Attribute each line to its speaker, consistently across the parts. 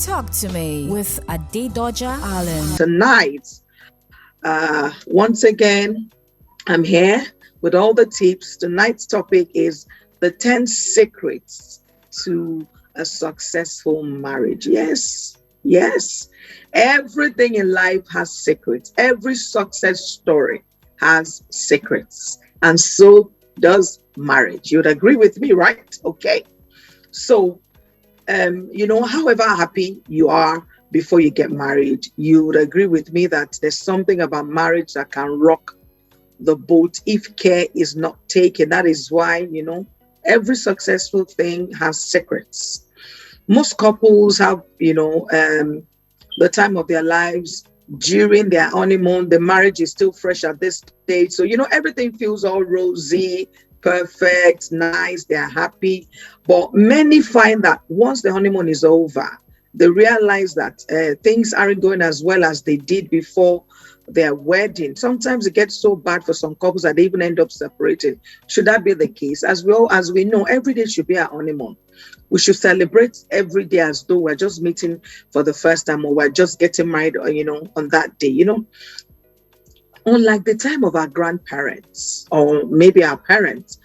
Speaker 1: Talk to Me with Adedoja Allen.
Speaker 2: Tonight, once again, I'm here with all the tips. Tonight's topic is the 10 secrets to a successful marriage. Yes, yes. Everything in life has secrets. Every success story has secrets. And so does marriage. You'd agree with me, right? Okay. So however happy you are before you get married, you would agree with me that there's something about marriage that can rock the boat if care is not taken. That is why, every successful thing has secrets. Most couples have, the time of their lives during their honeymoon. The marriage is still fresh at this stage. So, everything feels all rosy, perfect, nice, they're happy. But many find that once the honeymoon is over, they realize that things aren't going as well as they did before their wedding. Sometimes it gets so bad for some couples that they even end up separating. Should that be the case? As well as we know, every day should be our honeymoon. We should celebrate every day as though we're just meeting for the first time or we're just getting married, on that day, Unlike the time of our grandparents or maybe our parents,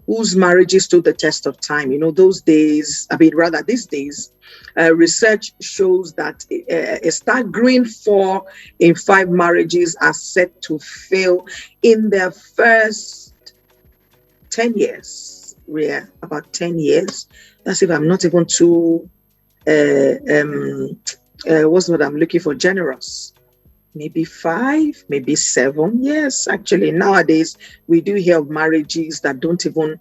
Speaker 2: whose marriages stood the test of time. Those days, these days, research shows that a staggering 4 in 5 marriages are set to fail in their first 10 years. Yeah, about 10 years. That's if I'm not even too, what's what I'm looking for, generous. Maybe 5, maybe 7. Yes, actually, nowadays we do hear of marriages that don't even,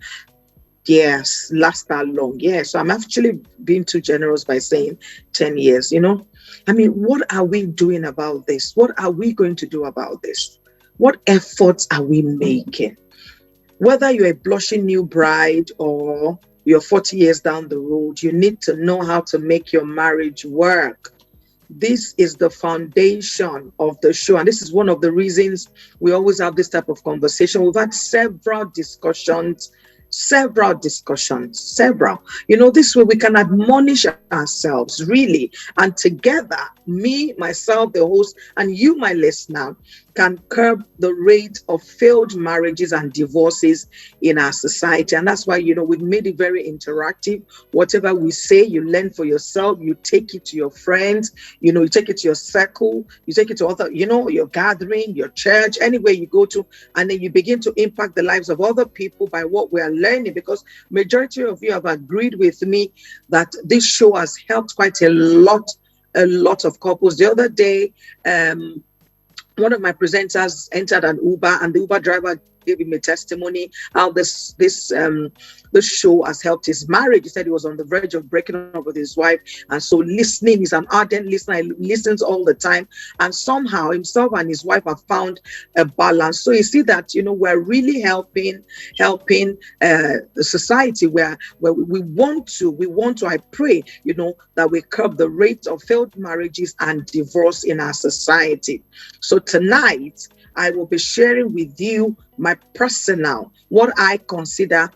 Speaker 2: last that long. Yeah, so I'm actually being too generous by saying 10 years, what are we doing about this? What are we going to do about this? What efforts are we making? Whether you're a blushing new bride or you're 40 years down the road, you need to know how to make your marriage work. This is the foundation of the show. And this is one of the reasons we always have this type of conversation. We've had several discussions. This way we can admonish ourselves, really. And together, me, myself, the host, and you, my listener, can curb the rate of failed marriages and divorces in our society. And that's why, we've made it very interactive. Whatever we say, you learn for yourself, you take it to your friends, you take it to your circle, you take it to other, your gathering, your church, anywhere you go to, and then you begin to impact the lives of other people by what we are learning, because majority of you have agreed with me that this show has helped quite a lot of couples. The other day, one of my presenters entered an Uber, and the Uber driver gave him a testimony how this show has helped his marriage. He said he was on the verge of breaking up with his wife, and so listening, he's an ardent listener, he listens all the time, and somehow himself and his wife have found a balance. So you see that we're really helping the society where we want to. I pray that we curb the rate of failed marriages and divorce in our society. So tonight I will be sharing with you my what I consider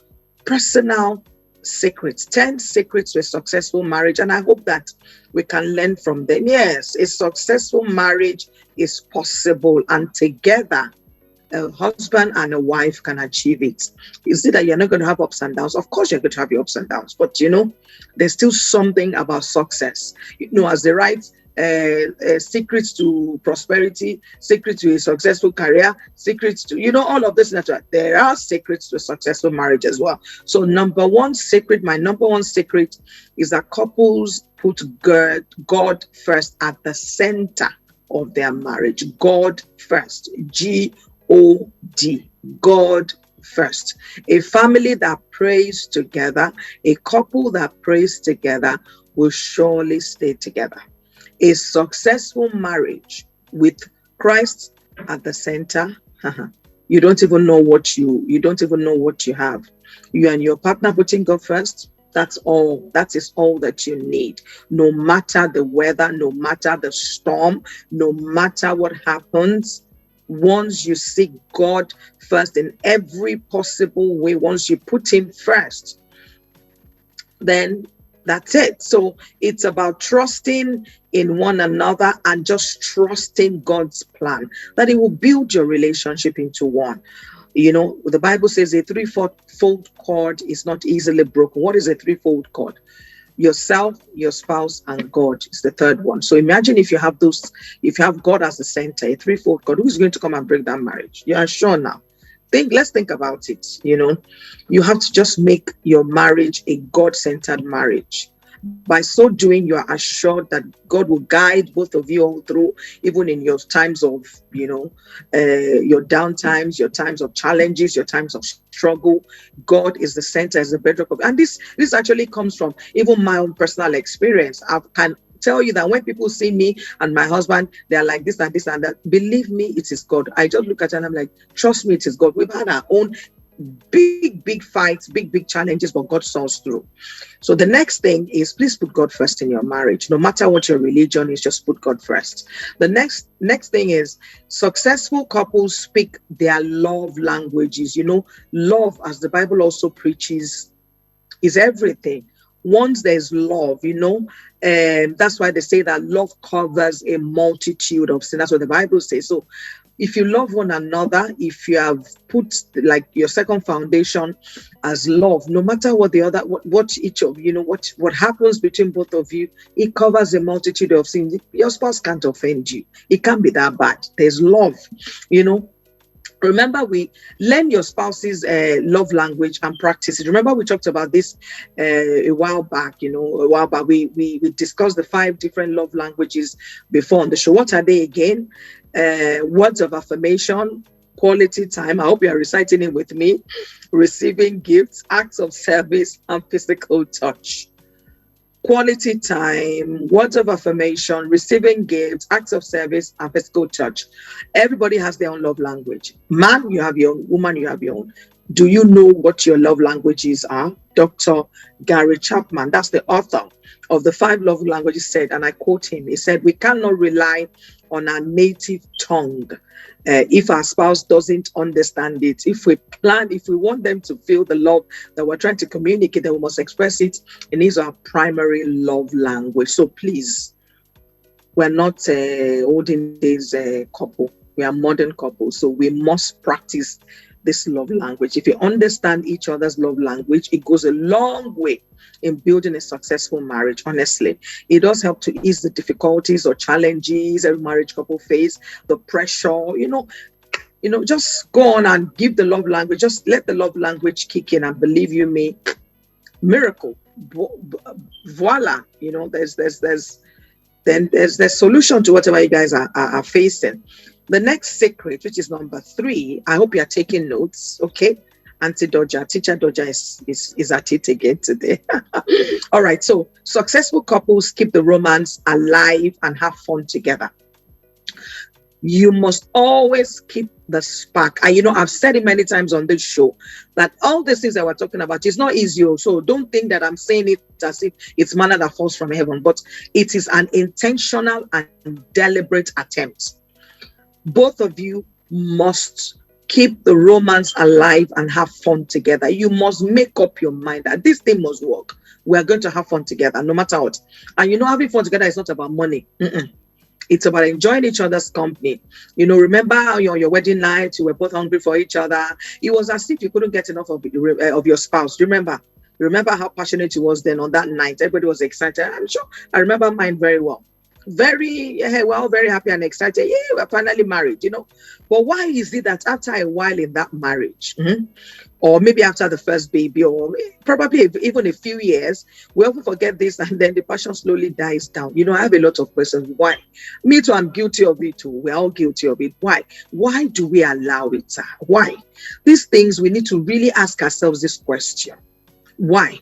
Speaker 2: personal secrets, 10 secrets to a successful marriage. And I hope that we can learn from them. Yes, a successful marriage is possible, and together, a husband and a wife can achieve it. You see that you're not going to have ups and downs. Of course, you're going to have your ups and downs, but there's still something about success. As the right secrets to prosperity, secrets to a successful career, secrets to, all of this. There are secrets to a successful marriage as well. So my number one secret is that couples put God first at the center of their marriage. God first. G-O-D. God first. A family that prays together, a couple that prays together will surely stay together. A successful marriage with Christ at the center, you don't even know what you have. You and your partner putting God first, that's all. That is all that you need. No matter the weather, no matter the storm, no matter what happens, once you seek God first in every possible way, once you put him first, then That's it. So it's about trusting in one another and just trusting God's plan that it will build your relationship into one. You know, the Bible says a threefold cord is not easily broken. What is a threefold cord? Yourself, your spouse, and God is the third one. So imagine if you have if you have God as the center, a threefold cord, who's going to come and break that marriage? You are sure now. Let's think about it. You know, you have to just make your marriage a God-centered marriage. By so doing, you are assured that God will guide both of you all through, even in your times of, your down times, your times of challenges, your times of struggle. God is the center, is the bedrock of, and this actually comes from even my own personal experience. I can tell you that when people see me and my husband, they're like this and this and that. Believe me, it is God. I just look at it and I'm like, trust me, it is God. We've had our own big fights, big challenges, but God saws through. So the next thing is, please put God first in your marriage. No matter what your religion is, just put God first. The next thing is, successful couples speak their love languages. You know, love, as the Bible also preaches, is everything. Once there's love, that's why they say that love covers a multitude of sin. That's what the Bible says. So if you love one another, if you have put like your second foundation as love, no matter what the other, what each of what happens between both of you, it covers a multitude of sins. Your spouse can't offend you. It can't be that bad. There's love, Remember, we learn your spouse's love language and practice it. Remember, we talked about this a while back. We discussed the 5 different love languages before on the show. What are they again? Words of affirmation, quality time. I hope you are reciting it with me. Receiving gifts, acts of service, and physical touch. Quality time, words of affirmation, receiving gifts, acts of service, and physical touch. Everybody has their own love language. Man, you have your own. Woman, you have your own. Do you know what your love languages are? Dr. Gary Chapman, that's the author of the 5 love languages, said, and I quote him, he said, we cannot rely on our native tongue if our spouse doesn't understand it. If we want them to feel the love that we're trying to communicate, then we must express it in his our primary love language. So please, we're not olden days couple. We are modern couples. So we must practice this love language. If you understand each other's love language, it goes a long way in building a successful marriage. Honestly, it does help to ease the difficulties or challenges every marriage couple face, the pressure, just go on and give the love language. Just let the love language kick in, and believe you me, miracle. Voila, there's solution to whatever you guys are facing. The next secret, which is number 3, I hope you are taking notes, okay? Adedoja, teacher Doja is at it again today. All right, so successful couples keep the romance alive and have fun together. You must always keep the spark. And I've said it many times on this show that all the things that we're talking about is not easy. So don't think that I'm saying it as if it's manna that falls from heaven, but it is an intentional and deliberate attempt. Both of you must keep the romance alive and have fun together. You must make up your mind that this thing must work. We are going to have fun together, no matter what. And having fun together is not about money. It's about enjoying each other's company. Remember on your wedding night, you were both hungry for each other. It was as if you couldn't get enough of your spouse. Do you remember how passionate he was then on that night? Everybody was excited. I'm sure I remember mine very well. We're all very happy and excited. Yeah, we're finally married, But why is it that after a while in that marriage, or maybe after the first baby, or probably even a few years, we often forget this, and then the passion slowly dies down? I have a lot of questions. Why? Me too, I'm guilty of it too. We're all guilty of it. Why? Why do we allow it, sir? Why? These things, we need to really ask ourselves this question. Why?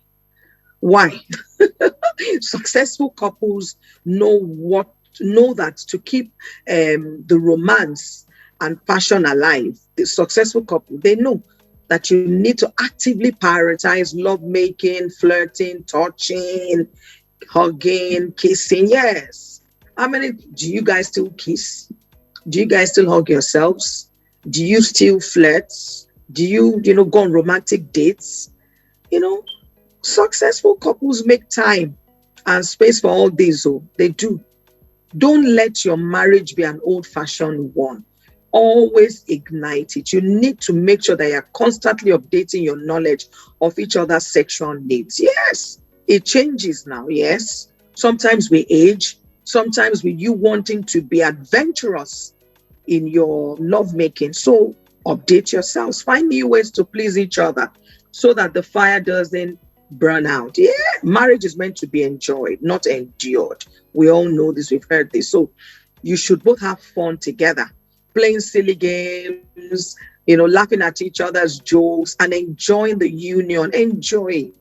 Speaker 2: Successful couples know that to keep the romance and passion alive, the successful couple, they know that you need to actively prioritize love making, flirting, touching, hugging, kissing. Yes. Do you guys still kiss? Do you guys still hug yourselves? Do you still flirt? Do you, go on romantic dates? Successful couples make time and space for all this. Oh, they do. Don't let your marriage be an old-fashioned one. Always ignite it. You need to make sure that you're constantly updating your knowledge of each other's sexual needs. Yes, it changes now. Yes, sometimes we age. Sometimes with you wanting to be adventurous in your lovemaking. So update yourselves. Find new ways to please each other so that the fire doesn't burn out. Yeah, marriage is meant to be enjoyed, not endured. We all know this, we've heard this. So you should both have fun together, playing silly games, laughing at each other's jokes and enjoying the union. Enjoy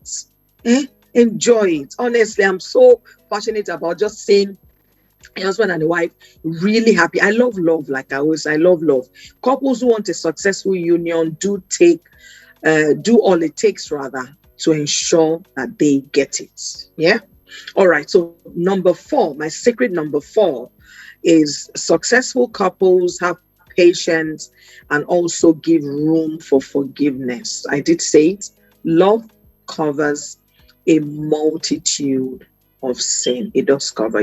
Speaker 2: it. Enjoy it. Honestly, I'm so passionate about just seeing a husband and a wife really happy. I love love, I love love. Couples who want a successful union do all it takes rather to ensure that they get it. Yeah. All right. So number 4, my secret number 4 is successful couples have patience and also give room for forgiveness. I did say it. Love covers a multitude of sin. It does cover,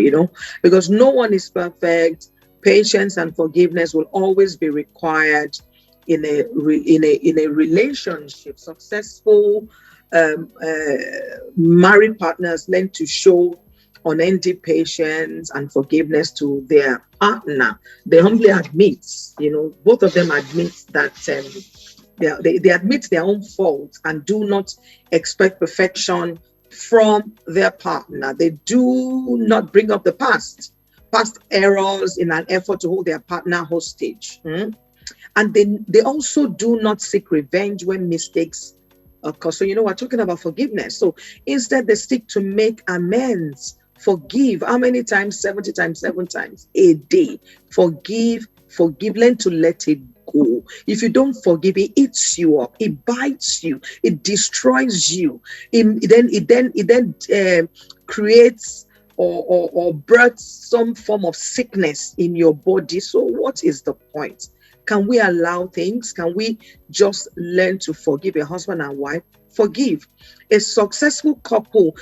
Speaker 2: because no one is perfect. Patience and forgiveness will always be required in a relationship. Successful married partners learn to show unending patience and forgiveness to their partner. They humbly admit, both of them admit that they admit their own faults and do not expect perfection from their partner. They do not bring up the past errors in an effort to hold their partner hostage. And they also do not seek revenge when mistakes occur. So, we're talking about forgiveness. So instead, they seek to make amends. Forgive. How many times? 70 times, 7 times a day. Forgive. Learn to let it go. If you don't forgive, it eats you up. It bites you. It destroys you. It then creates or births some form of sickness in your body. So what is the point? Can we allow things? Can we just learn to forgive? A husband and wife, forgive. A successful couple,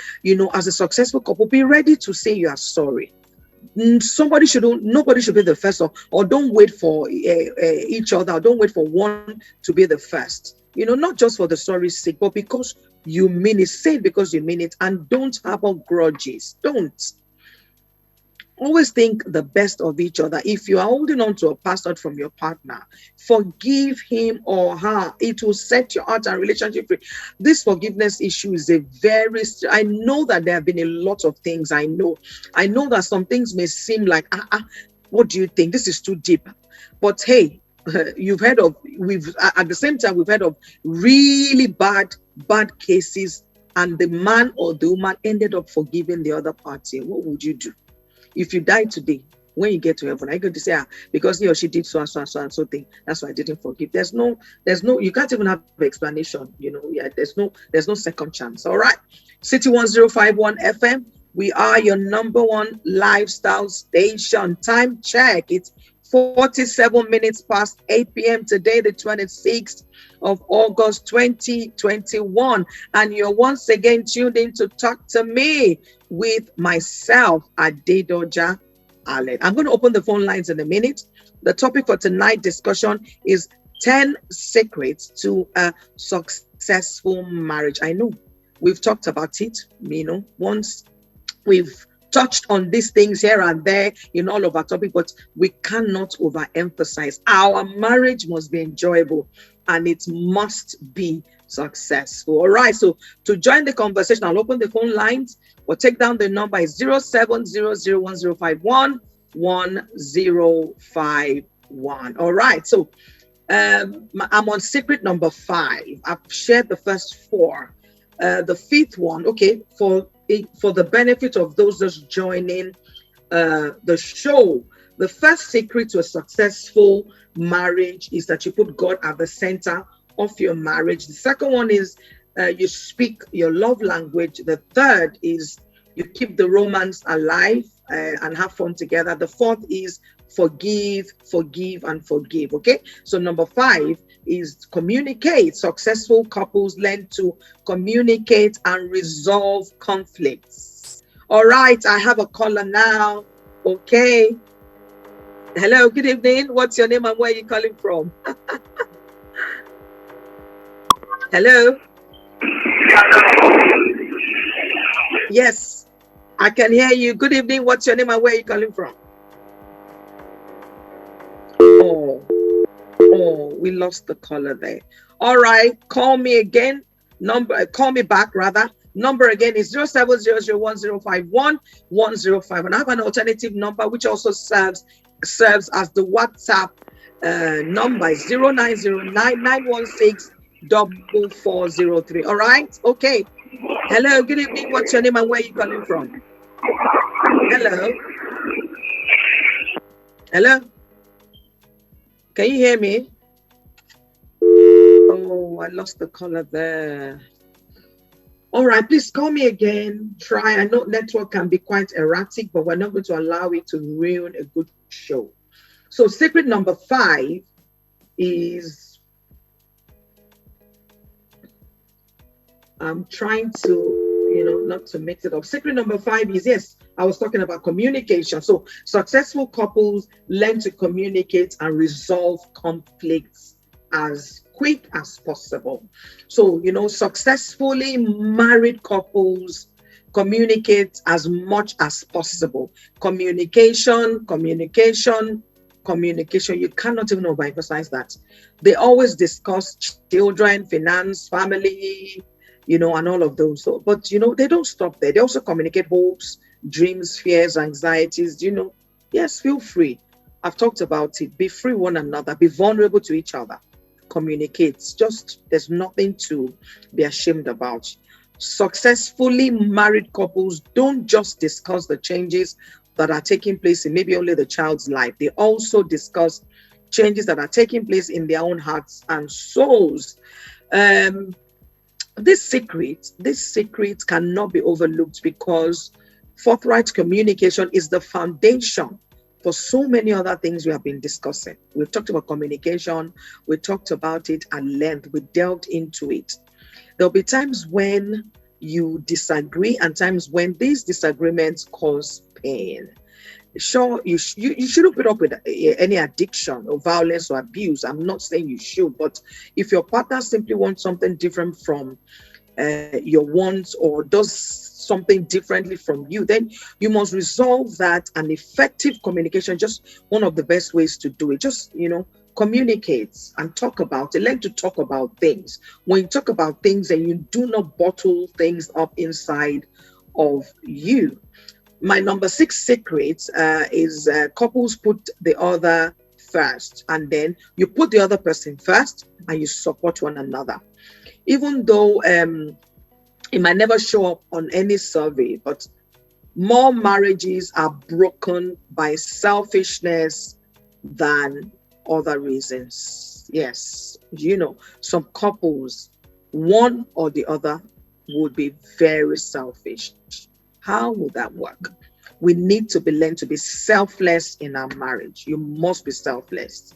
Speaker 2: as a successful couple, be ready to say you are sorry. Nobody should be the first, or don't wait for each other, or don't wait for one to be the first. Not just for the sorry's sake, but because you mean it. Say it because you mean it, and don't harbor grudges. Don't. Always think the best of each other. If you are holding on to a password from your partner, forgive him or her. It will set your heart and relationship free. This forgiveness issue is I know that there have been a lot of things. I know that some things may seem like, what do you think? This is too deep. But hey, at the same time, we've heard of really bad cases, and the man or the woman ended up forgiving the other party. What would you do? If you die today, when you get to heaven, are you going to say, because he or she did so and so and so and so thing, that's why I didn't forgive? There's no, you can't even have an explanation, there's no second chance. All right. City 1051 FM. We are your number one lifestyle station. Time check. It's 47 minutes past 8 p.m. today, the 26th of August, 2021. And you're once again tuned in to Talk to Me with myself, Adedoja Allen. I'm going to open the phone lines in a minute. The topic for tonight's discussion is 10 secrets to a successful marriage. I know we've talked about it, once we've touched on these things here and there in all of our topic, but we cannot overemphasize. Our marriage must be enjoyable and it must be successful. All right. So to join the conversation, I'll open the phone lines or take down the number is 070010511051. All right. So I'm on secret number 5. I've shared the first 4. The 5th one, okay, for the benefit of those just joining the show. The first secret to a successful marriage is that you put God at the center of your marriage. The second one is you speak your love language. The third is you keep the romance alive. and have fun together. The fourth is forgive, forgive, and forgive. Okay, so number 5 is communicate. Successful couples learn to communicate and resolve conflicts. All right, I have a caller now. Okay, hello, good evening. What's your name and where are you calling from? Hello. Yes, I can hear you. Good evening. What's your name and where are you calling from? Oh, we lost the caller there. All right, call me again. Call me back rather. Number again is 07001051-105. And I have an alternative number which also serves as the WhatsApp number is 0909916443. All right, okay. Hello, good evening. What's your name and where are you calling from? Hello. Hello. Can you hear me? Oh, I lost the caller there. All right, please call me again. Try. I know network can be quite erratic, but we're not going to allow it to ruin a good show. So secret number 5 is, I'm trying to, not to mix it up. Secret number 5 is, yes, I was talking about communication. So successful couples learn to communicate and resolve conflicts as quick as possible. So, successfully married couples communicate as much as possible. Communication. You cannot even overemphasize that. They always discuss children, finance, family, and all of those. So, but, they don't stop there. They also communicate hopes, dreams, fears, anxieties. Yes, feel free. I've talked about it. Be free one another. Be vulnerable to each other. Communicate. There's nothing to be ashamed about. Successfully married couples don't just discuss the changes that are taking place in maybe only the child's life. They also discuss changes that are taking place in their own hearts and souls. This secret cannot be overlooked because forthright communication is the foundation for so many other things we have been discussing. We've talked about communication. We talked about it at length. We delved into it. There'll be times when you disagree and times when these disagreements cause pain. Sure, you shouldn't put up with any addiction or violence or abuse. I'm not saying you should, but if your partner simply wants something different from your wants or does something differently from you, then you must resolve that. And effective communication, just one of the best ways to do it. Just, communicate and talk about it. Learn to talk about things. When you talk about things and you do not bottle things up inside of you. My number 6 secret is couples put the other first, and then you put the other person first and you support one another. Even though it might never show up on any survey, but more marriages are broken by selfishness than other reasons. Yes, some couples, one or the other, would be very selfish. How would that work? We need to learn to be selfless in our marriage. You must be selfless.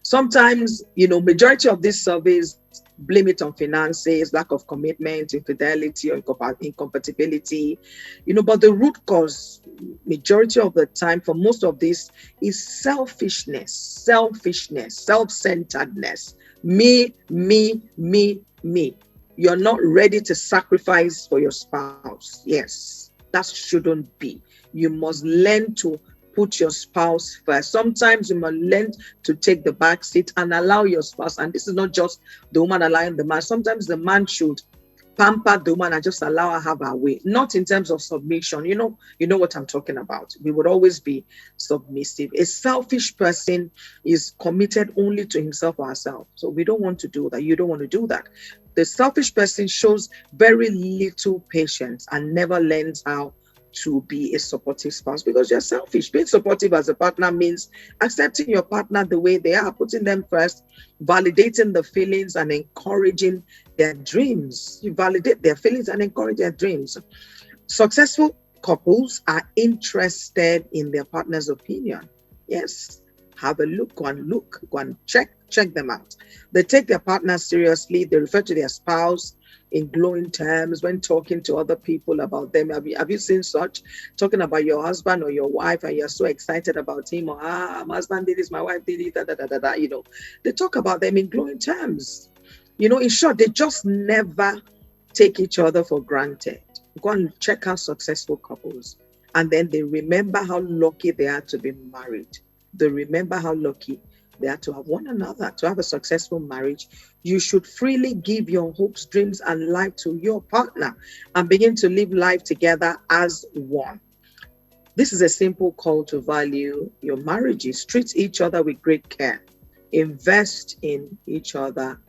Speaker 2: Sometimes, majority of these surveys blame it on finances, lack of commitment, infidelity, or incompatibility. But the root cause, majority of the time, for most of this, is selfishness, self-centeredness. Me. You're not ready to sacrifice for your spouse. Yes, that shouldn't be. You must learn to put your spouse first. Sometimes you must learn to take the back seat and allow your spouse. And this is not just the woman allowing the man. Sometimes the man should pamper the woman and just allow her have her way. Not in terms of submission. You know what I'm talking about. We would always be submissive. A selfish person is committed only to himself or herself. So we don't want to do that. You don't want to do that. The selfish person shows very little patience and never learns how to be a supportive spouse because you're selfish. Being supportive as a partner means accepting your partner the way they are, putting them first, validating the feelings and encouraging their dreams. You validate their feelings and encourage their dreams. Successful couples are interested in their partner's opinion. Yes, have a look, go and check them out. They take their partner seriously. They refer to their spouse in glowing terms when talking to other people about them. Have you seen such? Talking about your husband or your wife, and you're so excited about him, or my husband did this, my wife did it, They talk about them in glowing terms. In short, they just never take each other for granted. Go and check out successful couples, and then they remember how lucky they are to be married. They remember how lucky they are to have one another, to have a successful marriage. You should freely give your hopes, dreams, and life to your partner and begin to live life together as one. This is a simple call to value your marriages. Treat each other with great care. Invest in each other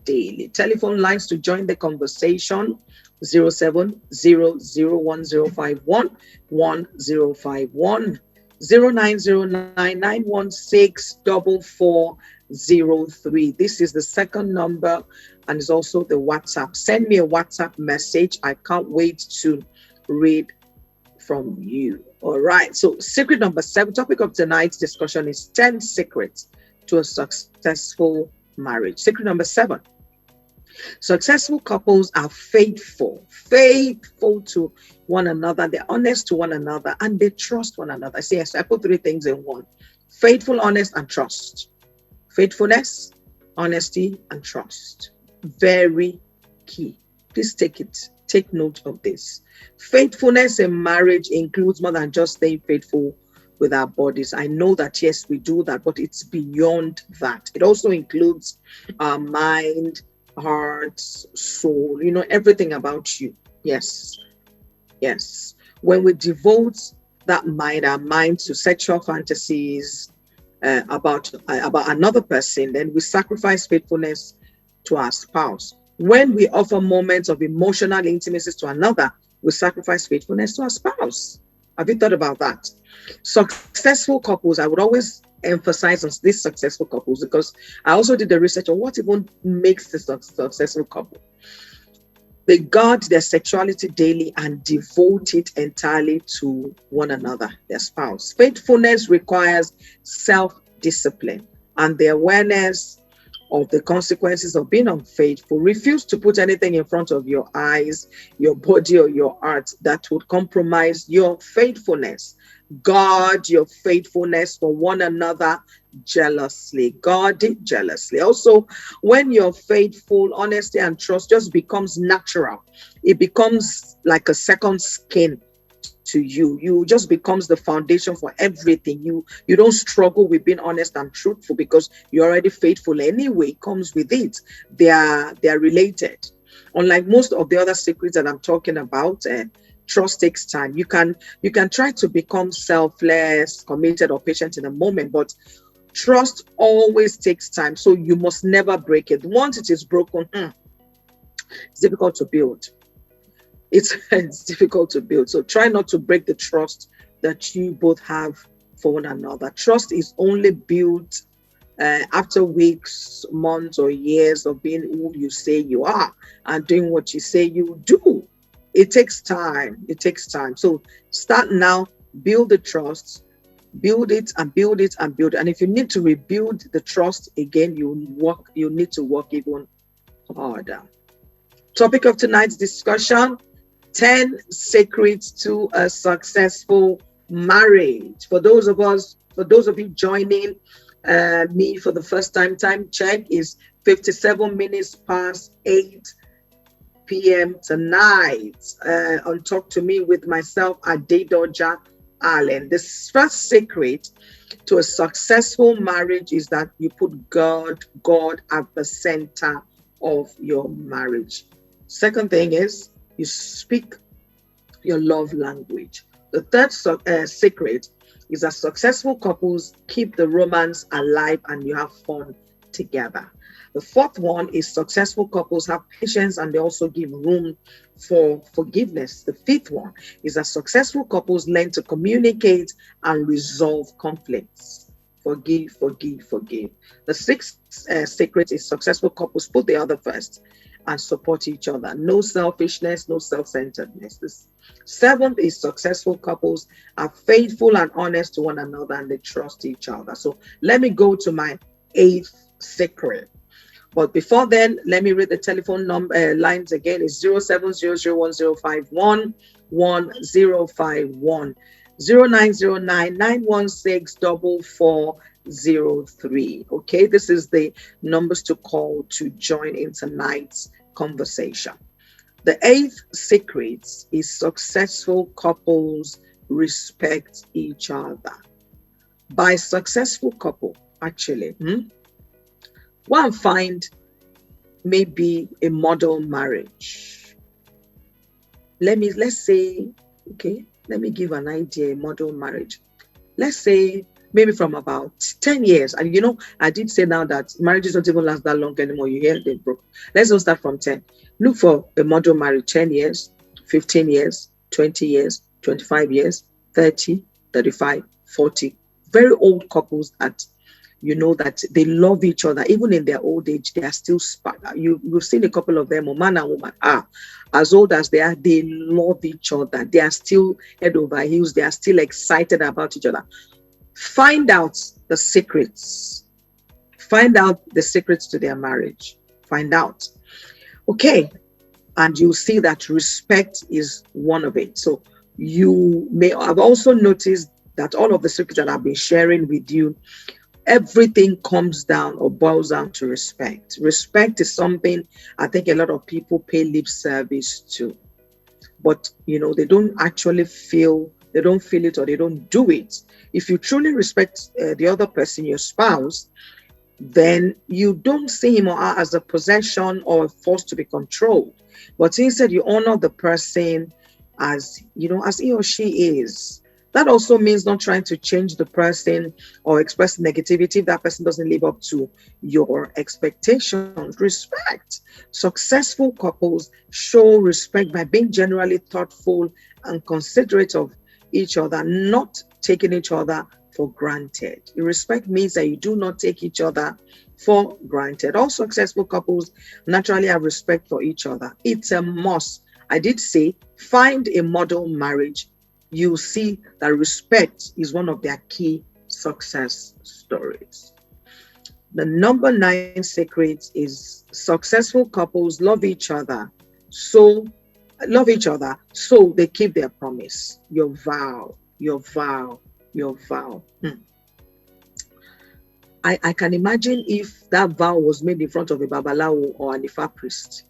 Speaker 2: daily. Telephone lines to join the conversation: 07001051 1051, 0909916443. This is the second number, and it's also the WhatsApp. Send me a WhatsApp message. I can't wait to read from you. All right. So secret number 7, topic of tonight's discussion is 10 secrets to a successful marriage. Secret number 7. Successful couples are faithful to one another. They're honest to one another, and they trust one another. Yes, I put 3 things in one: faithful, honest, and trust. Faithfulness, honesty, and trust. Very key. Please take note of this. Faithfulness in marriage includes more than just staying faithful with our bodies. I know that, yes, we do that, but it's beyond that. It also includes our mind, heart, soul, everything about you. Yes. When we devote our mind to sexual fantasies about another person, then we sacrifice faithfulness to our spouse. When we offer moments of emotional intimacy to another, we sacrifice faithfulness to our spouse. Have you thought about that? Successful couples, I would always emphasize on these successful couples, because I also did the research on what even makes the successful couple. They guard their sexuality daily and devote it entirely to one another, their spouse. Faithfulness requires self-discipline and the awareness of the consequences of being unfaithful. Refuse to put anything in front of your eyes, your body, or your heart that would compromise your faithfulness. Guard your faithfulness for one another jealously. Guard it jealously. Also, when you're faithful, honesty and trust just becomes natural. It becomes like a second skin to you. You just becomes the foundation for everything. You don't struggle with being honest and truthful because you're already faithful anyway. It comes with it. They are related. Unlike most of the other secrets that I'm talking about, trust takes time. You can try to become selfless, committed, or patient in a moment, but trust always takes time. So you must never break it. Once it is broken, it's difficult to build. It's difficult to build. So try not to break the trust that you both have for one another. Trust is only built after weeks, months, or years of being who you say you are and doing what you say you do. It takes time. So start now, build the trust, build it and build it and build it. And if you need to rebuild the trust again, you need to work even harder. Topic of tonight's discussion: 10 secrets to a successful marriage. For those of you joining me for the first time check is 57 minutes past 8 p.m. tonight on Talk to Me with myself, Adedoja Allen. The first secret to a successful marriage is that you put God at the center of your marriage. Second thing is you speak your love language. The third secret is that successful couples keep the romance alive and you have fun together. The fourth one is successful couples have patience and they also give room for forgiveness. The fifth one is that successful couples learn to communicate and resolve conflicts. Forgive. The sixth secret is successful couples put the other first and support each other. No selfishness, no self-centeredness. The seventh is successful couples are faithful and honest to one another, and they trust each other. So let me go to my eighth secret. But before then, let me read the telephone number lines again. It's 07001051 1051 0909-916-4403. Okay, this is the numbers to call to join in tonight's conversation. The eighth secret is successful couples respect each other. By successful couple, actually, one find maybe a model marriage. Let's say, okay, let me give an idea, a model marriage. Let's say maybe from about 10 years. And I did say now that marriages don't even last that long anymore. You hear they broke. Let's not start from 10. Look for a model marriage, 10 years, 15 years, 20 years, 25 years, 30, 35, 40. Very old couples that that they love each other. Even in their old age, they are still you've seen a couple of them, man and woman, as old as they are, they love each other. They are still head over heels. They are still excited about each other. Find out the secrets. Find out the secrets to their marriage. Find out. Okay. And you'll see that respect is one of it. So you may have also noticed that all of the secrets that I've been sharing with you, everything comes down or boils down to respect. Respect is something I think a lot of people pay lip service to, but they don't actually feel it, or they don't do it. If you truly respect the other person, your spouse, then you don't see him or her as a possession or a force to be controlled, but instead you honor the person as as he or she is. That also means not trying to change the person or express negativity if that person doesn't live up to your expectations. Respect. Successful couples show respect by being generally thoughtful and considerate of each other, not taking each other for granted. Respect means that you do not take each other for granted. All successful couples naturally have respect for each other. It's a must. I did say, find a model marriage. You see that respect is one of their key success stories. The number 9 secret is successful couples love each other so they keep their promise. Your vow. I can imagine if that vow was made in front of a babalawo or an Ifa priest.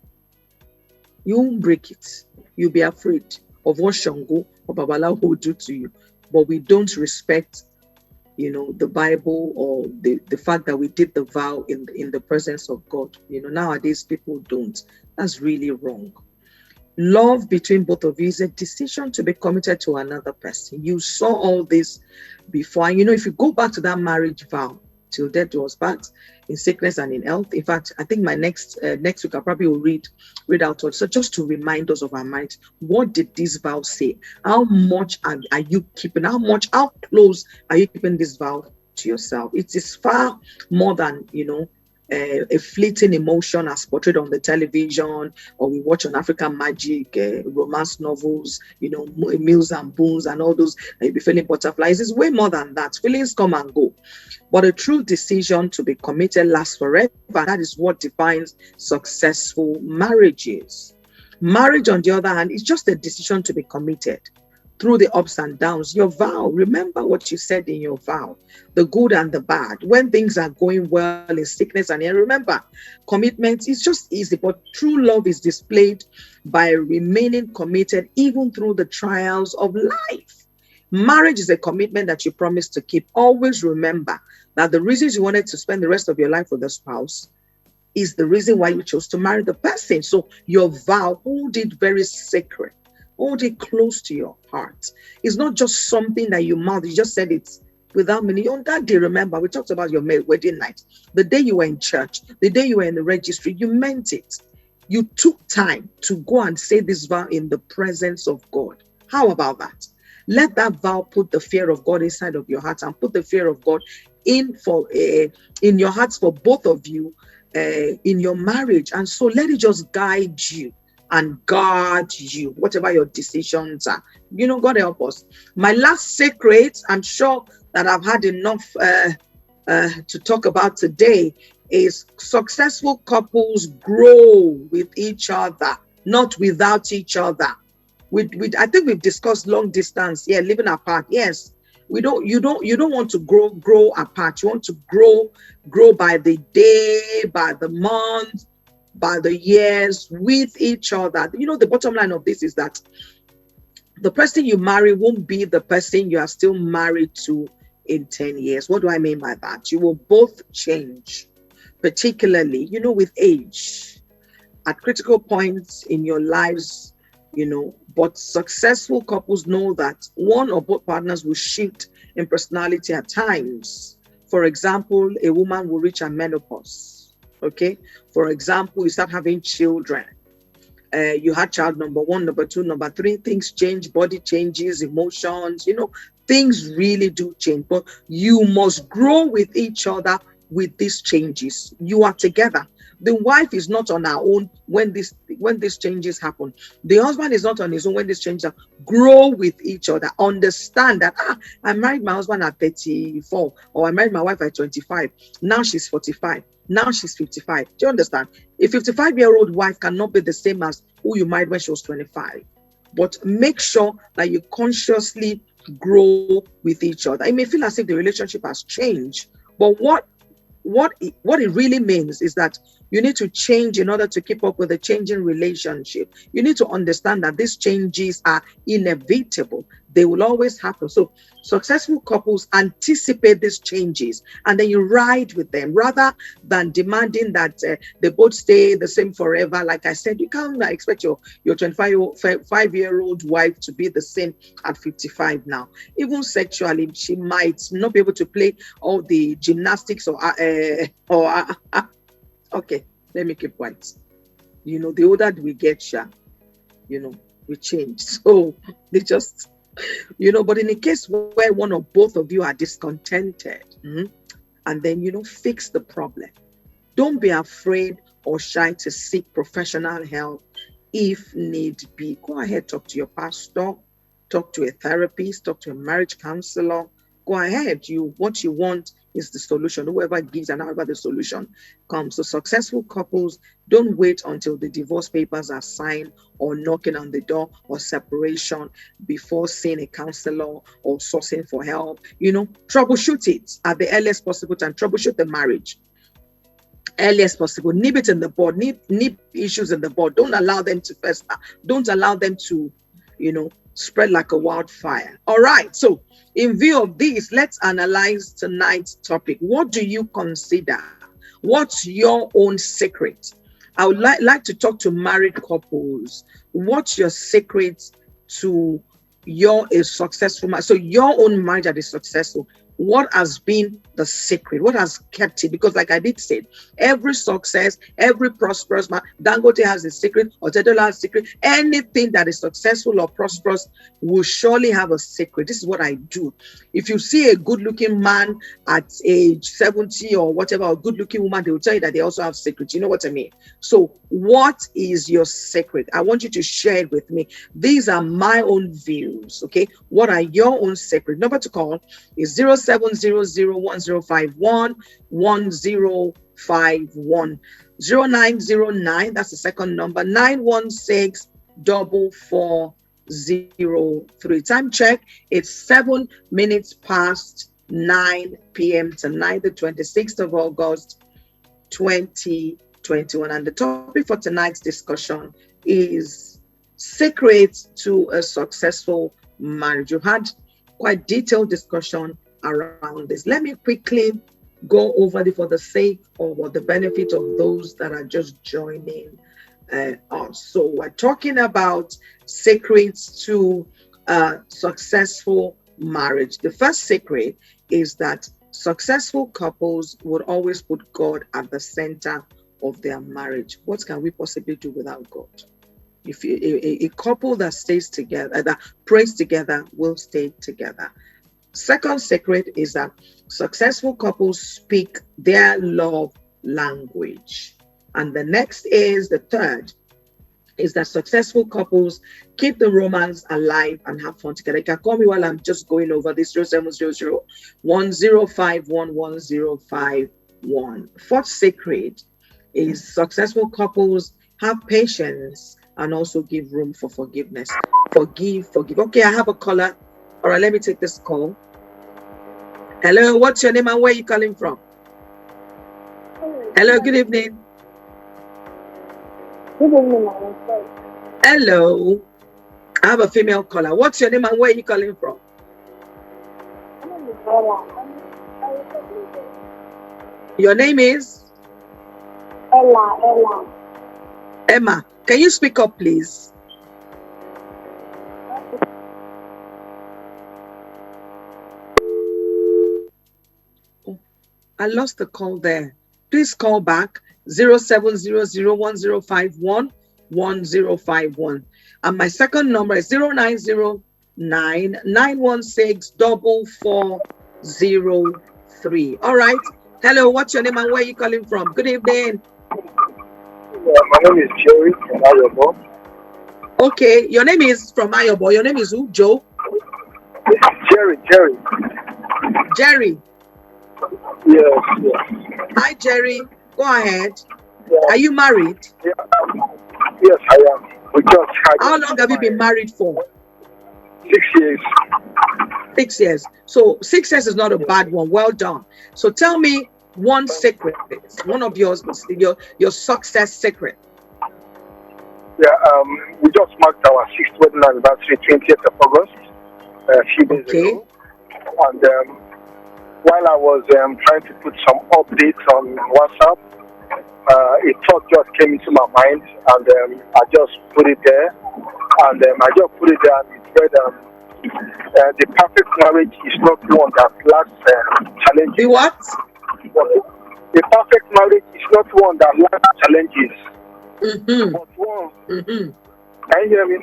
Speaker 2: You won't break it. You'll be afraid of what Shango or babalawo will do to you. But we don't respect the Bible or the fact that we did the vow in the presence of God. Nowadays people don't. That's really wrong. Love between both of you is a decision to be committed to another person. You saw all this before. And if you go back to that marriage vow, till death do us part, in sickness and in health. In fact, I think my next week I probably will read out. So just to remind us of our minds, what did this vow say? How much are you keeping? How close are you keeping this vow to yourself? It is far more than a fleeting emotion as portrayed on the television, or we watch on African Magic, romance novels, Mills and Boons and all those, you'll be feeling butterflies. It's way more than that. Feelings come and go. But a true decision to be committed lasts forever. That is what defines successful marriages. Marriage, on the other hand, is just a decision to be committed through the ups and downs. Your vow, remember what you said in your vow, the good and the bad. When things are going well in sickness and health, remember, commitment is just easy, but true love is displayed by remaining committed even through the trials of life. Marriage is a commitment that you promise to keep. Always remember that the reasons you wanted to spend the rest of your life with a spouse is the reason why you chose to marry the person. So your vow, hold it very sacred. Hold it close to your heart. It's not just something that you mouth. You just said it without meaning. On that day, remember, we talked about your wedding night. The day you were in church, the day you were in the registry, you meant it. You took time to go and say this vow in the presence of God. How about that? Let that vow put the fear of God inside of your heart, and put the fear of God in your hearts for both of you. in your marriage. And so let it just guide you and guard you, whatever your decisions are. God help us. My last secret, I'm sure that I've had enough to talk about today, is successful couples grow with each other, not without each other. I think we've discussed long distance, living apart. Yes, you don't want to grow apart. You want to grow by the day, by the month, by the years, with each other. The bottom line of this is that the person you marry won't be the person you are still married to in 10 years. What do I mean by that? You will both change, particularly, with age, at critical points in your lives, but successful couples know that one or both partners will shift in personality at times. For example, a woman will reach a menopause. Okay. For example, you start having children. You had child number 1, number 2, number 3, things change, body changes, emotions, things really do change. But you must grow with each other with these changes. You are together. The wife is not on her own when these changes happen. The husband is not on his own when these changes happen. Grow with each other. Understand that I married my husband at 34, or I married my wife at 25. Now she's 45. Now she's 55. Do you understand? A 55-year-old wife cannot be the same as who you married when she was 25. But make sure that you consciously grow with each other. It may feel as if the relationship has changed, but what it really means is that you need to change in order to keep up with the changing relationship. You need to understand that these changes are inevitable. They will always happen. So successful couples anticipate these changes and then you ride with them rather than demanding that they both stay the same forever. Like I said, you can't expect your 25-year-old wife to be the same at 55 now. Even sexually, she might not be able to play all the gymnastics okay, let me keep quiet. The older we get, we change. So they just, but in a case where one or both of you are discontented, and then, fix the problem. Don't be afraid or shy to seek professional help if need be. Go ahead, talk to your pastor, talk to a therapist, talk to a marriage counselor. Go ahead. What you want is the solution. Whoever gives and however the solution comes. So successful couples don't wait until the divorce papers are signed or knocking on the door or separation before seeing a counselor or sourcing for help. Troubleshoot it at the earliest possible time. Troubleshoot the marriage earliest possible. Nip it in the bud. Nip issues in the bud. Don't allow them to fester. Don't allow them to, spread like a wildfire. All right. So in view of this, let's analyze tonight's topic. What do you consider? What's your own secret? I would like to talk to married couples. What's your secret to a successful marriage? So your own marriage that is successful. What has been the secret? What has kept it? Because like I did say, every success, every prosperous man, Dangote has a secret, Adedoja has a secret. Anything that is successful or prosperous will surely have a secret. This is what I do. If you see a good-looking man at age 70 or whatever, a good-looking woman, they will tell you that they also have secrets. You know what I mean? So what is your secret? I want you to share it with me. These are my own views, okay? What are your own secrets? Number to call is 07001051 1051 0909. That's the second number. 916 4403. Time check. It's 7 minutes past 9 p.m. tonight, the 26th of August, 2021. And the topic for tonight's discussion is secrets to a successful marriage. You've had quite detailed discussion around this. Let me quickly go over it for the sake or the benefit of those that are just joining us. So we're talking about secrets to successful marriage. The first secret is that successful couples would always put God at the center of their marriage. What can we possibly do without God? If a couple that stays together, that prays together, will stay together. Second secret is that successful couples speak their love language. And the next is the third, is that successful couples keep the romance alive and have fun together. You can call me while I'm just going over this 0700 1051. Fourth secret is successful couples have patience and also give room for forgiveness. Forgive. Okay, I have a caller. All right, let me take this call. Hello, what's your name and where are you calling from? Hello, good evening.
Speaker 3: Good evening, my
Speaker 2: Hello. I have a female caller. What's your name and where are you calling from? Your name is?
Speaker 3: Ella.
Speaker 2: Emma. Can you speak up, please? Oh, I lost the call there. Please call back 07001051. And my second number is 0909164403. All right. Hello, what's your name and where are you calling from? Good evening.
Speaker 4: My name is Jerry from Ayobo.
Speaker 2: Okay, your name is from Ayobo. Your name is who? Joe?
Speaker 4: Jerry.
Speaker 2: Jerry.
Speaker 4: Yes.
Speaker 2: Hi, Jerry. Go ahead.
Speaker 4: Yeah.
Speaker 2: Are you married?
Speaker 4: Yeah. Yes, I am. We just had.
Speaker 2: How long have you been married for?
Speaker 4: 6 years.
Speaker 2: 6 years. So 6 years is not a bad one. Well done. So tell me one secret, one of your success secret.
Speaker 4: Yeah. We just marked our 6th wedding anniversary, 20th of August, a few days ago. And while I was trying to put some updates on WhatsApp, a thought just came into my mind, and I just put it there. And I just put it there, and it read, the perfect marriage is not one that lacks challenges.
Speaker 2: The what?
Speaker 4: The perfect marriage is not one that lacks challenges. But one. Can you hear me?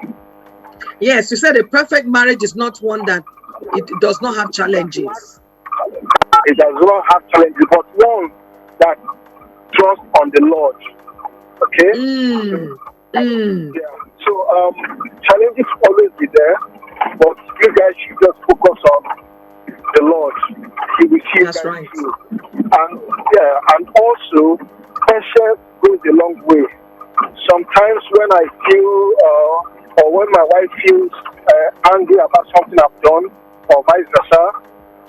Speaker 2: Yes, you said a perfect marriage is not one that it does not have challenges.
Speaker 4: It does not have challenges, but one that trusts on the Lord. Okay? Yeah. So challenges always be there, but you guys should just focus on the Lord. He will see
Speaker 2: That's right.
Speaker 4: through. And also patience goes a long way. Sometimes when I feel or when my wife feels angry about something I've done, or vice versa,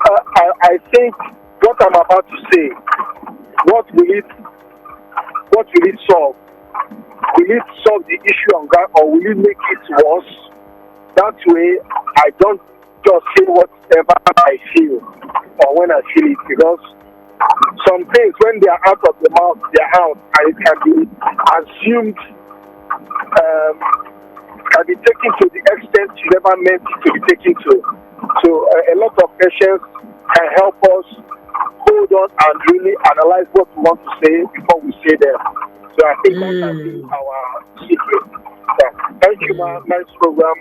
Speaker 4: I think what I'm about to say, what will it solve? Will it solve the issue on ground, or will it make it worse? That way, I don't just say whatever I feel or when I feel it, because some things, when they are out of the mouth, they are out, and it can be assumed, can be taken to the extent you never meant it to be taken to. So a lot of patience can help us hold on and really analyze what we want to say before we say them. So I think that can be our secret. Yeah. Thank you, man. Nice program.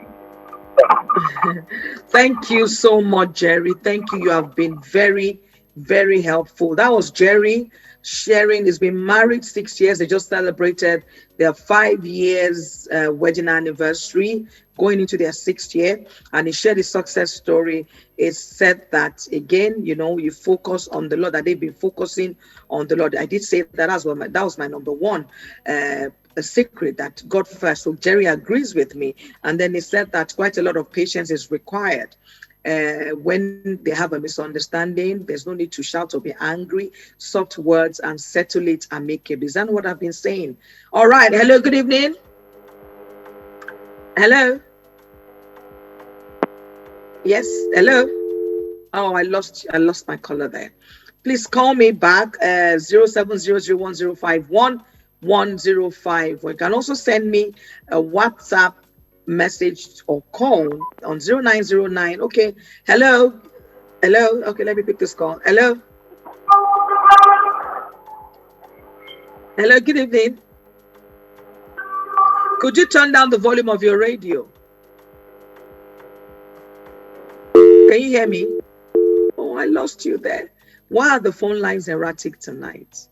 Speaker 2: Thank you so much, Jerry. Thank you. You have been very, very helpful. That was Jerry sharing. He's been married 6 years. They just celebrated their 5 years wedding anniversary, going into their 6th year, and he shared his success story. It said that, again, you focus on the Lord, that they've been focusing on the Lord. I did say that that was my number one a secret, that God first. So Jerry agrees with me. And then he said that quite a lot of patience is required. When they have a misunderstanding, there's no need to shout or be angry. Soft words and settle it amicably. Is that what I've been saying? All right. Hello. Good evening. Hello. Yes. Hello. Oh, I lost my caller there. Please call me back 07001051. You can also send me a WhatsApp message or call on 0909. Okay. Hello. Okay, let me pick this call. Hello. Good evening. Could you turn down the volume of your radio? Can you hear me? Oh, I lost you there. Why are the phone lines erratic tonight?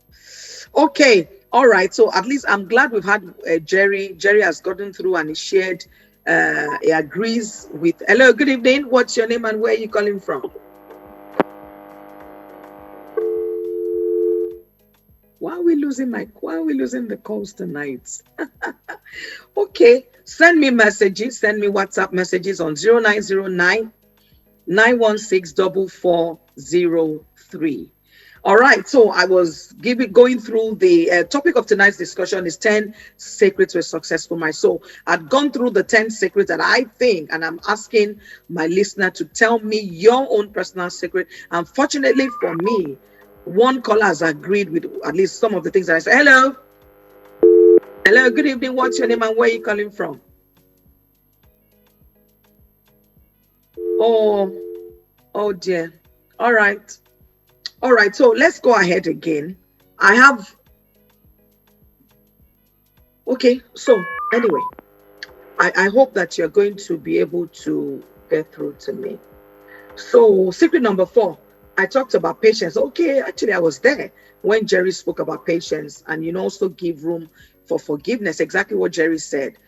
Speaker 2: Okay, all right. So at least I'm glad we've had Jerry. Jerry has gotten through and he shared. He agrees with. Hello, good evening. What's your name and where are you calling from? Why are we losing the calls tonight? Okay, send me messages. Send me WhatsApp messages on 0909 916 4403. All right, so I was going through the topic of tonight's discussion is 10 secrets to a successful marriage. So I've gone through the 10 secrets that I think, and I'm asking my listener to tell me your own personal secret. Unfortunately for me, one caller has agreed with at least some of the things that I said. Hello. Hello, good evening. What's your name and where are you calling from? Oh dear. All right. All right, so let's go ahead again. Okay, so anyway, I hope that you're going to be able to get through to me. So secret number 4, I talked about patience. Okay, actually I was there when Jerry spoke about patience, and also give room for forgiveness. Exactly what Jerry said.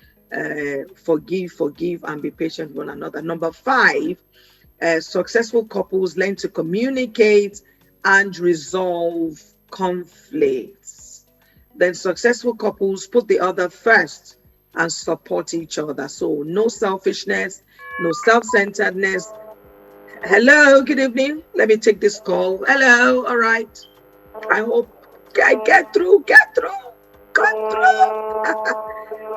Speaker 2: Forgive, and be patient with one another. Number 5, successful couples learn to communicate and resolve conflicts. Then successful couples put the other first and support each other. So no selfishness, no self-centeredness. Hello, good evening. Let me take this call. Hello, all right. I hope I get through.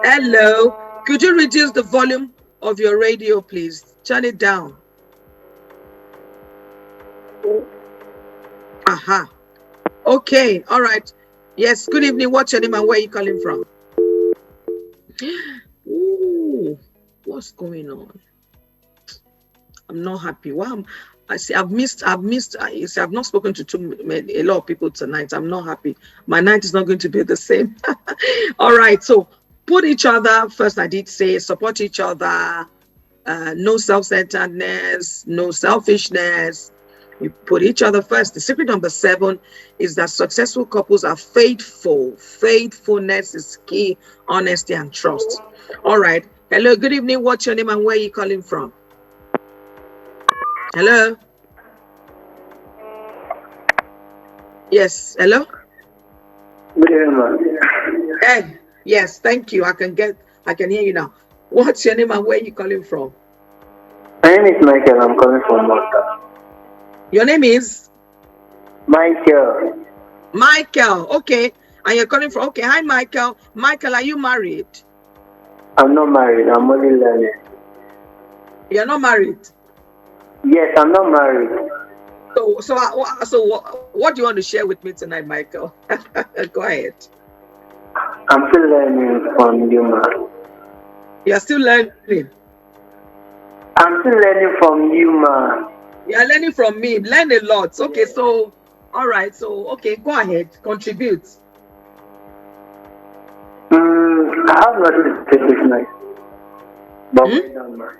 Speaker 2: Hello, could you reduce the volume of your radio, please? Turn it down. Aha. Okay, all right. Yes, good evening. What's your name and where are you calling from? Ooh, what's going on? I'm not happy. Well, I see I've missed. You see, I've not spoken to a lot of people tonight. I'm not happy. My night is not going to be the same. All right, so put each other first. I did say support each other. No self-centeredness, no selfishness. You put each other first. The secret number 7 is that successful couples are faithful. Faithfulness is key. Honesty and trust. All right. Hello, good evening. What's your name and where are you calling from? Hello? Yes, hello?
Speaker 3: Good evening.
Speaker 2: Ed, yes, thank you. I can hear you now. What's your name and where are you calling from?
Speaker 3: My name is Michael. I'm calling from Malta.
Speaker 2: Your name is?
Speaker 3: Michael.
Speaker 2: Michael, okay. And you're calling from, okay. Hi, Michael. Michael, are you married?
Speaker 3: I'm not married. I'm only learning.
Speaker 2: You're not married?
Speaker 3: Yes, I'm not married.
Speaker 2: So what do you want to share with me tonight, Michael? Go ahead.
Speaker 3: I'm still learning from you, man.
Speaker 2: You're still learning?
Speaker 3: I'm still learning from you, man.
Speaker 2: You're learning from me. Learn a lot. Okay, so, all right. So, okay, go ahead. Contribute.
Speaker 3: I have nothing to say this night. But we're done, man.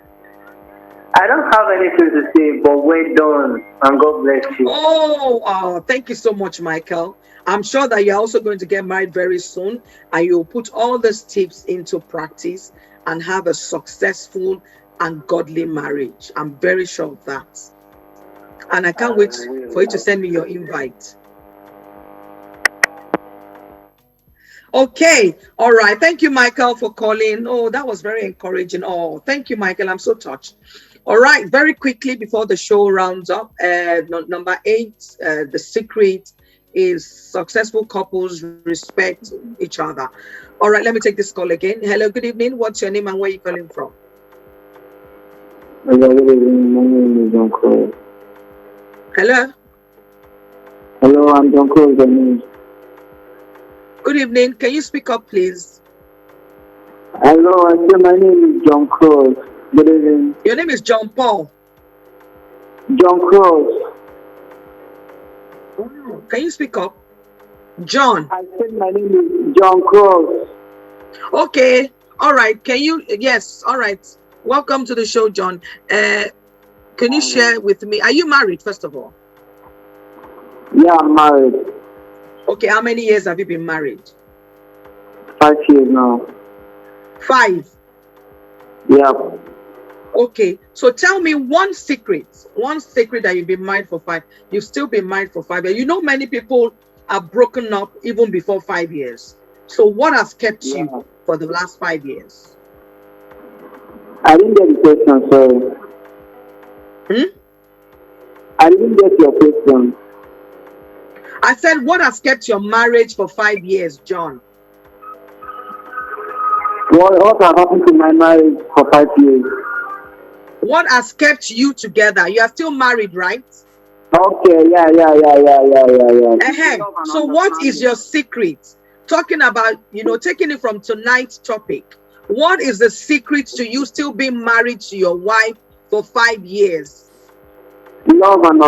Speaker 3: I don't have anything to say, but we're done. And God bless you.
Speaker 2: Oh, thank you so much, Michael. I'm sure that you're also going to get married very soon, and you'll put all these tips into practice and have a successful and godly marriage. I'm very sure of that. And I can't wait for you to send me your invite. Okay. All right. Thank you, Michael, for calling. Oh, that was very encouraging. Oh, thank you, Michael. I'm so touched. All right. Very quickly before the show rounds up, number 8, the secret is successful couples respect each other. All right. Let me take this call again. Hello. Good evening. What's your name and where are you calling from?
Speaker 3: Hello, good evening. My name is John Crowe.
Speaker 2: Hello.
Speaker 3: Hello, I'm John Crowe.
Speaker 2: Good evening. Can you speak up, please?
Speaker 3: Hello, my name is John Crowe. Good evening.
Speaker 2: Your name is John Paul.
Speaker 3: John Crowe.
Speaker 2: Can you speak up? John.
Speaker 3: I said my name is John Crowe.
Speaker 2: Okay. All right. Can you? Yes. All right. Welcome to the show, John. Can you share with me? Are you married, first of all?
Speaker 3: Yeah, I'm married.
Speaker 2: Okay, how many years have you been married?
Speaker 3: 5 years now.
Speaker 2: 5.
Speaker 3: Yeah.
Speaker 2: Okay, so tell me one secret that you've been married for 5. You've still been married for 5 years. You know, many people are broken up even before 5 years. So what has kept you for the last 5 years?
Speaker 3: I didn't get the question, sorry. I didn't get your question.
Speaker 2: I said, what has kept your marriage for 5 years, John?
Speaker 3: What has happened to my marriage for 5 years?
Speaker 2: What has kept you together? You are still married, right?
Speaker 3: Okay, yeah.
Speaker 2: So what is your secret? Talking about, taking it from tonight's topic. What is the secret to you still being married to your wife for 5 years?
Speaker 3: Love and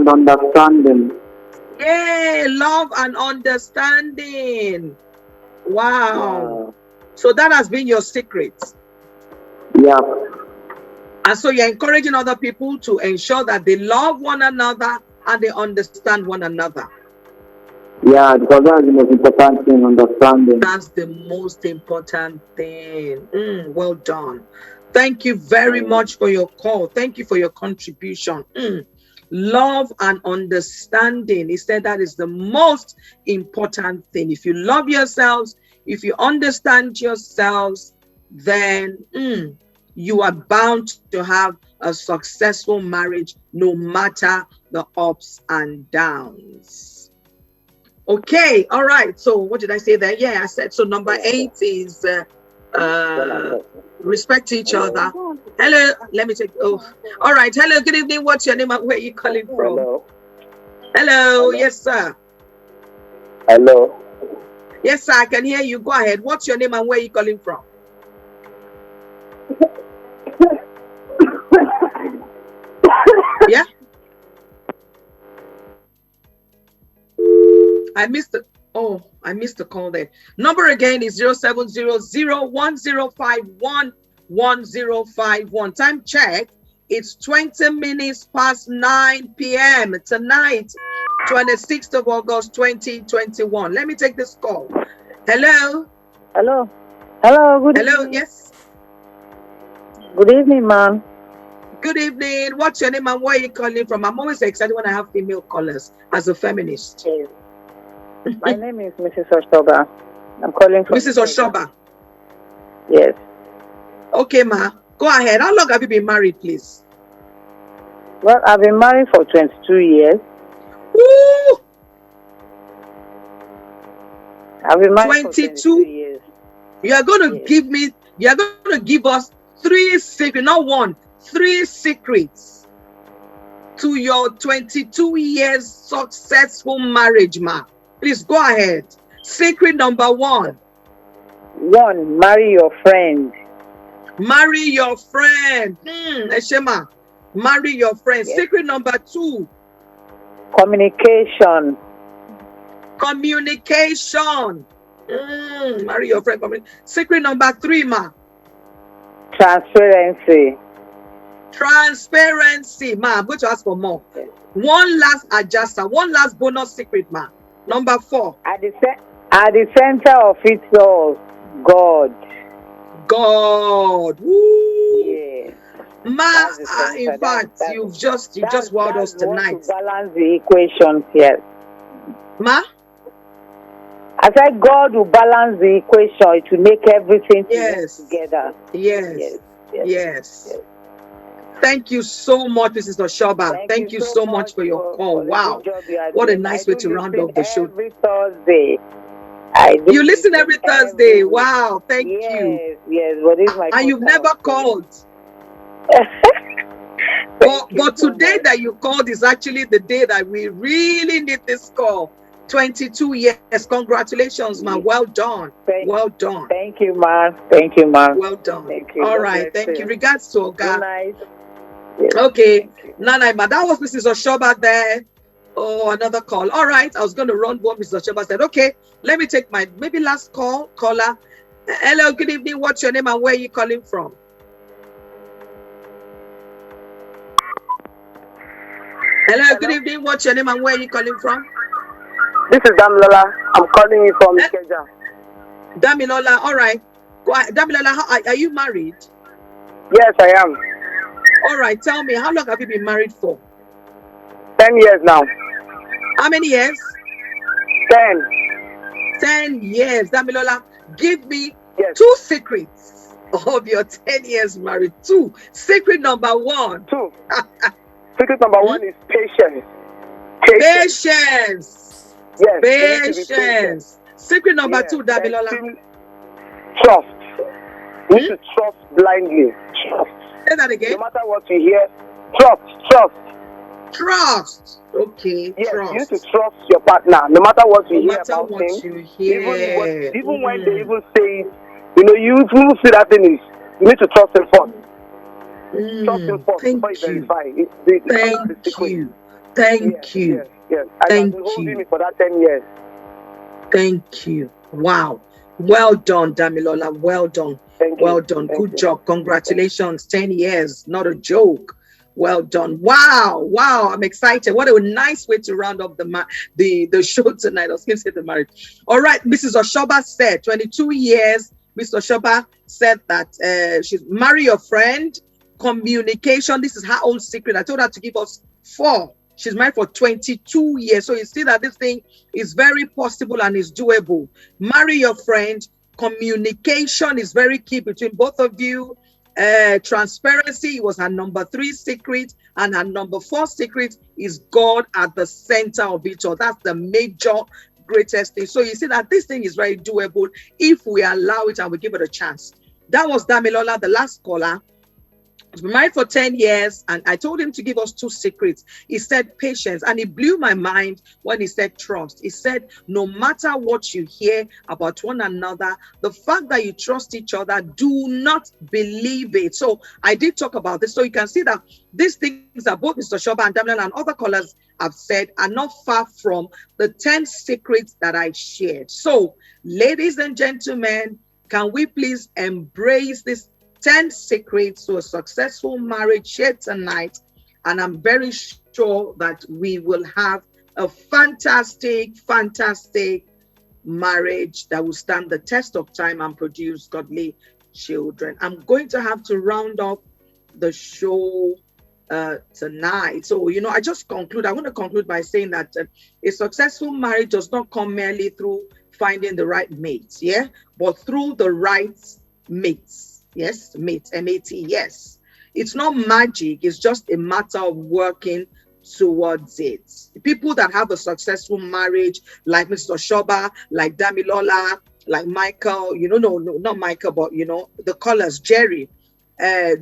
Speaker 3: understanding.
Speaker 2: Yay, love and understanding. Wow. So that has been your secret.
Speaker 3: Yeah.
Speaker 2: And so you're encouraging other people to ensure that they love one another and they understand one another.
Speaker 3: Yeah, because that's the most important thing, understanding.
Speaker 2: That's the most important thing. Well done. Thank you very much for your call. Thank you for your contribution. Love and understanding. He said that is the most important thing. If you love yourselves, if you understand yourselves, then you are bound to have a successful marriage no matter the ups and downs. Okay, all right. So what did I say there? Yeah, I said so. Number 8 is respect each other. Hello, let me take. Oh, all right. Hello, good evening. What's your name and where are you calling from? Hello. Yes, sir.
Speaker 3: Hello.
Speaker 2: Yes, sir. I can hear you. Go ahead. What's your name and where are you calling from? Yeah. I missed the call there. Number again is 0700-1051-1051. Time check. It's 20 minutes past 9 p.m. tonight, 26th of August, 2021. Let me take this call. Hello.
Speaker 5: Hello. Hello. Good evening.
Speaker 2: Yes.
Speaker 5: Good evening, ma'am.
Speaker 2: Good evening. What's your name and where are you calling from? I'm always excited when I have female callers as a feminist.
Speaker 5: Yes. My name is Mrs. Oshoba. I'm calling from
Speaker 2: Mrs. Oshoba.
Speaker 5: Yes.
Speaker 2: Okay, ma. Go ahead. How long have you been married, please?
Speaker 5: Well, I've been married for 22 years.
Speaker 2: Woo!
Speaker 5: I've been married 22? For 22 years.
Speaker 2: You are going to give us 3 secrets, not 1, 3 secrets to your 22 years successful marriage, ma. Please go ahead. Secret number 1.
Speaker 5: 1, marry your friend.
Speaker 2: Marry your friend. Eshema, marry your friend. Yes. Secret number 2.
Speaker 5: Communication.
Speaker 2: Communication. Marry your friend. Secret number 3, ma.
Speaker 5: Transparency.
Speaker 2: Transparency, ma. I'm going to ask for more. Yes. One last adjuster, one last bonus secret, ma. Number 4.
Speaker 5: At the center of it all, God.
Speaker 2: God. Woo.
Speaker 5: Yeah.
Speaker 2: Ma, in fact, you've just wowed us tonight.
Speaker 5: To balance the equation here.
Speaker 2: Ma?
Speaker 5: I said God will balance the equation to make everything together.
Speaker 2: Yes. Thank you so much, Mrs. Oshoba. Thank you so much for your call. Wow. What a nice way to round off the show.
Speaker 5: Every Thursday.
Speaker 2: You listen every Thursday. Wow. Thank you.
Speaker 5: Yes. What is my
Speaker 2: and you've never called. but today that you called is actually the day that we really need this call. 22 years. Congratulations, man. Well done. Well done.
Speaker 5: Thank you, man. Thank you, man.
Speaker 2: Well done.
Speaker 5: Thank you.
Speaker 2: All right. Thank you. Regards to Oga.
Speaker 5: Good night.
Speaker 2: Yes. Okay. Nana, that was Mrs. Oshoba there. Oh, another call. All right. I was going to run what Mrs. Oshoba said. Okay. Let me take my maybe last caller. Hello. Good evening. What's your name and where are you calling from? Hello, good evening. What's your name and where are you calling from?
Speaker 3: This is Damilola. I'm calling you from Ikeja.
Speaker 2: Damilola, all right. Go ahead. Damilola, are you married?
Speaker 3: Yes, I am.
Speaker 2: All right, tell me, how long have you been married for?
Speaker 3: 10 years now.
Speaker 2: How many years?
Speaker 3: 10.
Speaker 2: 10 years. Damilola, give me
Speaker 3: Yes.
Speaker 2: 2 secrets of your 10 years married. 2. Secret number 1.
Speaker 3: 2. Secret number 1 is patience.
Speaker 2: Patience.
Speaker 3: Yes. You need to be patient.
Speaker 2: Patience. Secret number 2, Damilola.
Speaker 3: Trust. You need to trust blindly. Trust.
Speaker 2: Say that again.
Speaker 3: No matter what you hear, trust.
Speaker 2: Trust. Okay,
Speaker 3: Yes,
Speaker 2: trust.
Speaker 3: you need to trust your partner. No matter what you
Speaker 2: No
Speaker 3: hear
Speaker 2: matter
Speaker 3: about
Speaker 2: what
Speaker 3: him,
Speaker 2: you hear.
Speaker 3: even when they even say it, you even see that thing is, you need to trust him first. Trust him first before you verify.
Speaker 2: Thank you. Thank you.
Speaker 3: Yes. And
Speaker 2: Thank
Speaker 3: you've been holding
Speaker 2: you.
Speaker 3: me for that 10 years.
Speaker 2: Thank you. Wow. Well done, Damilola. Well done.
Speaker 3: Thank you.
Speaker 2: Well done.
Speaker 3: Thank
Speaker 2: Good
Speaker 3: you.
Speaker 2: job. Congratulations. 10 years. Not a joke. Well done. Wow. I'm excited. What a nice way to round up the show tonight. I was going to say the marriage. All right. Mrs. Oshoba said 22 years. Mr. Oshoba said that she's marry your friend. Communication. This is her own secret. I told her to give us 4. She's married for 22 years. So you see that this thing is very possible and is doable. Marry your friend. Communication is very key between both of you. Transparency was her number 3 secret, and her number 4 secret is God at the center of it all. That's the major greatest thing. So you see that this thing is very doable if we allow it and we give it a chance. That was Damilola, the last caller. He's been married for 10 years, and I told him to give us 2 secrets. He said patience, and it blew my mind when he said trust. He said, no matter what you hear about one another, the fact that you trust each other, do not believe it. So I did talk about this. So you can see that these things that both Mr. Shoba and Damian and other callers have said are not far from the 10 secrets that I shared. So, ladies and gentlemen, can we please embrace this 10 secrets to a successful marriage here tonight? And I'm very sure that we will have a fantastic marriage that will stand the test of time and produce godly children. I'm going to have to round up the show tonight. So, I want to conclude by saying that a successful marriage does not come merely through finding the right mates, but through the right mates. Yes, mates, M-A-T, yes. It's not magic. It's just a matter of working towards it. People that have a successful marriage, like Mr. Shoba, like Damilola, like Michael, no, not Michael, but, the callers, Jerry,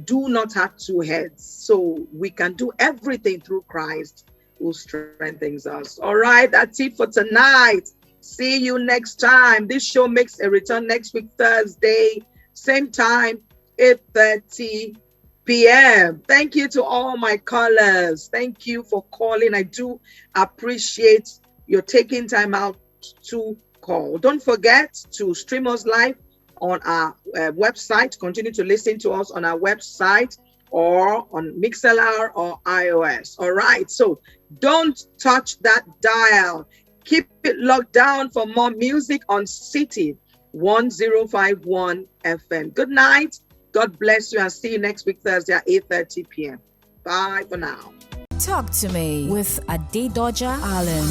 Speaker 2: do not have 2 heads. So we can do everything through Christ who strengthens us. All right, that's it for tonight. See you next time. This show makes a return next week, Thursday. Same time, 8:30 p.m. Thank you to all my callers. Thank you for calling. I do appreciate your taking time out to call. Don't forget to stream us live on our website. Continue to listen to us on our website or on MixLR or iOS. All right. So don't touch that dial. Keep it locked down for more music on City 1051 FM. Good night. God bless you, and see you next week, Thursday at 8:30 p.m. Bye for now.
Speaker 1: Talk to me with Adedoja Allen.